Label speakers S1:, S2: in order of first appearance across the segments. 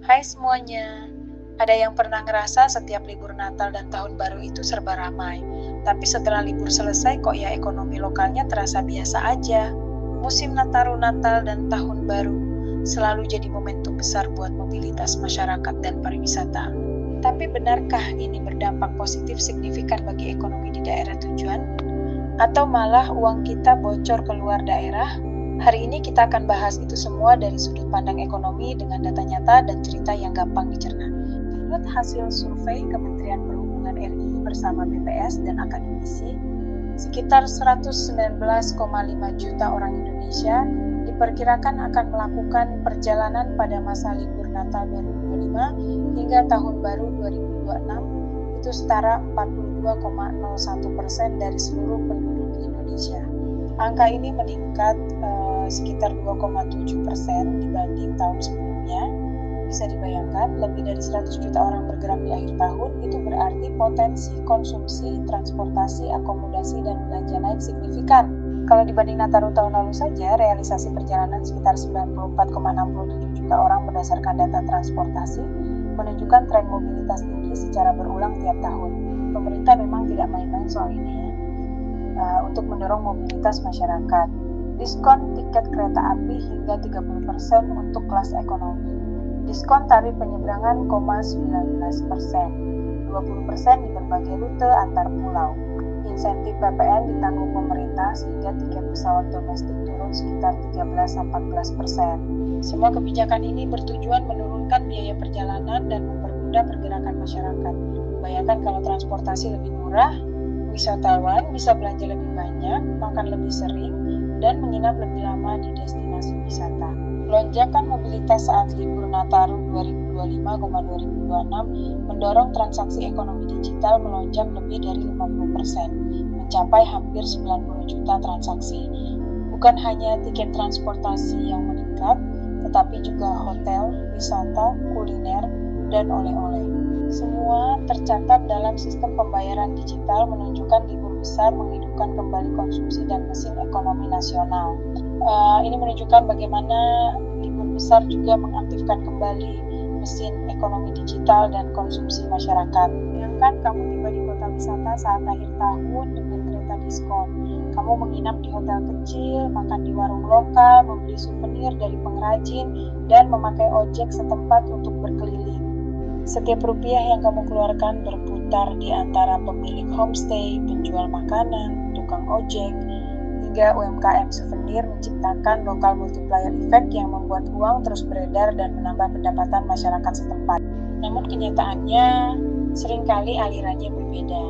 S1: Hai semuanya, ada yang pernah ngerasa setiap libur Natal dan Tahun Baru itu serba ramai, tapi setelah libur selesai kok ya ekonomi lokalnya terasa biasa aja. Musim Nataru Natal dan Tahun Baru selalu jadi momentum besar buat mobilitas masyarakat dan pariwisata. Tapi benarkah ini berdampak positif signifikan bagi ekonomi di daerah tujuan? Atau malah uang kita bocor keluar daerah? Hari ini kita akan bahas itu semua dari sudut pandang ekonomi dengan data nyata dan cerita yang gampang dicerna. Menurut hasil survei Kementerian Perhubungan RI bersama BPS dan akademisi, sekitar 119,5 juta orang Indonesia diperkirakan akan melakukan perjalanan pada masa libur Natal 2025 hingga Tahun Baru 2026, itu setara 42,01% dari seluruh penduduk di Indonesia. Angka ini meningkat sekitar 2,7% dibanding tahun sebelumnya. Bisa dibayangkan, lebih dari 100 juta orang bergerak di akhir tahun, itu berarti potensi konsumsi, transportasi, akomodasi, dan belanja naik signifikan. Kalau dibanding Nataru tahun lalu saja, realisasi perjalanan sekitar 94,67 juta orang berdasarkan data transportasi, menunjukkan tren mobilitas tinggi secara berulang tiap tahun. Pemerintah memang tidak main-main soal ini ya. Untuk mendorong mobilitas masyarakat. Diskon tiket kereta api hingga 30% untuk kelas ekonomi. Diskon tarif penyeberangan 19%. 20% di berbagai rute antar pulau. Insentif PPN ditanggung pemerintah sehingga tiket pesawat domestik turun sekitar 13-14%. Semua kebijakan ini bertujuan menurunkan biaya perjalanan dan mempermudah pergerakan masyarakat. Bayangkan kalau transportasi lebih murah, wisatawan bisa belanja lebih banyak, makan lebih sering, dan menginap lebih lama di destinasi wisata. Lonjakan mobilitas saat libur Nataru 2025-2026 mendorong transaksi ekonomi digital melonjak lebih dari 50%, mencapai hampir 90 juta transaksi. Bukan hanya tiket transportasi yang meningkat, tetapi juga hotel, wisata, kuliner, dan oleh-oleh. Semua tercatat dalam sistem pembayaran digital menunjukkan libur besar menghidupkan kembali konsumsi dan mesin ekonomi nasional. Ini menunjukkan bagaimana libur besar juga mengaktifkan kembali mesin ekonomi digital dan konsumsi masyarakat. Bayangkan kamu tiba di kota wisata saat akhir tahun dengan kereta diskon. Kamu menginap di hotel kecil, makan di warung lokal, membeli souvenir dari pengrajin, dan memakai ojek setempat untuk berkeliling. Setiap rupiah yang kamu keluarkan berputar di antara pemilik homestay, penjual makanan, tukang ojek, hingga UMKM souvenir menciptakan lokal multiplier effect yang membuat uang terus beredar dan menambah pendapatan masyarakat setempat. Namun kenyataannya seringkali alirannya berbeda.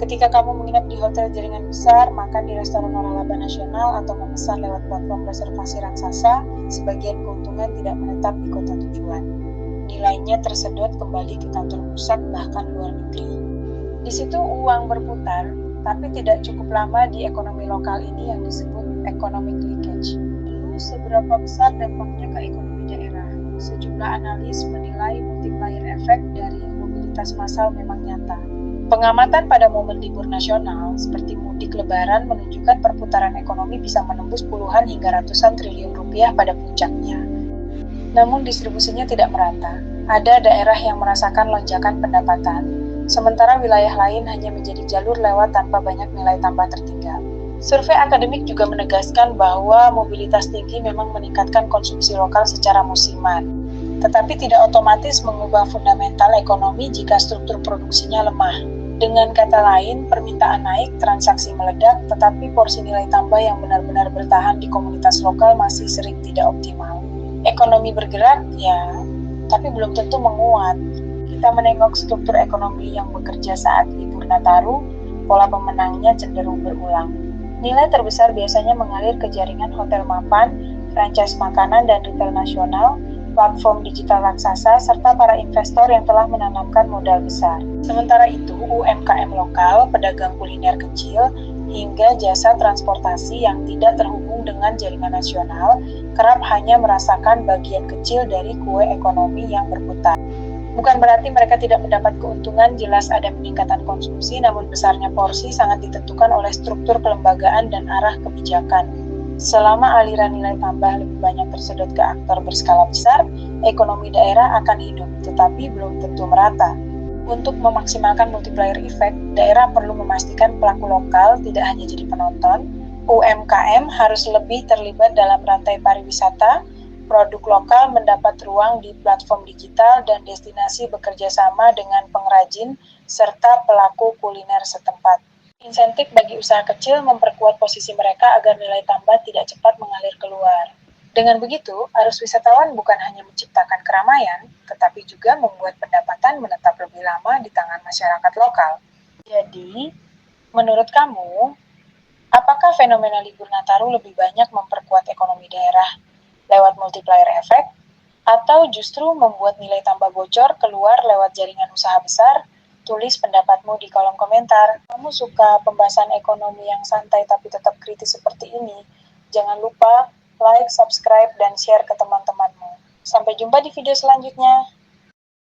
S1: Ketika kamu menginap di hotel jaringan besar, makan di restoran waralaba nasional, atau memesan lewat platform reservasi raksasa, sebagian keuntungan tidak menetap di kota tujuan. Nilainya tersedot kembali ke kantor pusat bahkan luar negeri. Di situ uang berputar, tapi tidak cukup lama di ekonomi lokal ini yang disebut economic leakage. Lalu seberapa besar dampaknya ke ekonomi daerah? Sejumlah analis menilai multiplier effect dari mobilitas massal memang nyata. Pengamatan pada momen libur nasional seperti mudik lebaran menunjukkan perputaran ekonomi bisa menembus puluhan hingga ratusan triliun rupiah pada puncaknya. Namun distribusinya tidak merata. Ada daerah yang merasakan lonjakan pendapatan, sementara wilayah lain hanya menjadi jalur lewat tanpa banyak nilai tambah tertinggal. Survei akademik juga menegaskan bahwa mobilitas tinggi memang meningkatkan konsumsi lokal secara musiman, tetapi tidak otomatis mengubah fundamental ekonomi jika struktur produksinya lemah. Dengan kata lain, permintaan naik, transaksi meledak, tetapi porsi nilai tambah yang benar-benar bertahan di komunitas lokal masih sering tidak optimal. Ekonomi bergerak, ya, tapi belum tentu menguat. Kita menengok struktur ekonomi yang bekerja saat libur Nataru, pola pemenangnya cenderung berulang. Nilai terbesar biasanya mengalir ke jaringan hotel mapan, franchise makanan dan retail nasional, platform digital raksasa, serta para investor yang telah menanamkan modal besar. Sementara itu, UMKM lokal, pedagang kuliner kecil, hingga jasa transportasi yang tidak terhubung dengan jaringan nasional kerap hanya merasakan bagian kecil dari kue ekonomi yang berputar. Bukan berarti mereka tidak mendapat keuntungan, jelas ada peningkatan konsumsi, namun besarnya porsi sangat ditentukan oleh struktur kelembagaan dan arah kebijakan. Selama aliran nilai tambah lebih banyak tersedot ke aktor berskala besar, ekonomi daerah akan hidup, tetapi belum tentu merata. Untuk memaksimalkan multiplier effect, daerah perlu memastikan pelaku lokal tidak hanya jadi penonton, UMKM harus lebih terlibat dalam rantai pariwisata, produk lokal mendapat ruang di platform digital dan destinasi bekerja sama dengan pengrajin serta pelaku kuliner setempat. Insentif bagi usaha kecil memperkuat posisi mereka agar nilai tambah tidak cepat mengalir keluar. Dengan begitu, arus wisatawan bukan hanya menciptakan keramaian, tetapi juga membuat pendapatan menetap lebih lama di tangan masyarakat lokal. Jadi, menurut kamu, apakah fenomena libur Nataru lebih banyak memperkuat ekonomi daerah lewat multiplier effect, atau justru membuat nilai tambah bocor keluar lewat jaringan usaha besar? Tulis pendapatmu di kolom komentar. Kamu suka pembahasan ekonomi yang santai tapi tetap kritis seperti ini? Jangan lupa like, subscribe, dan share ke teman-temanmu. Sampai jumpa di video selanjutnya.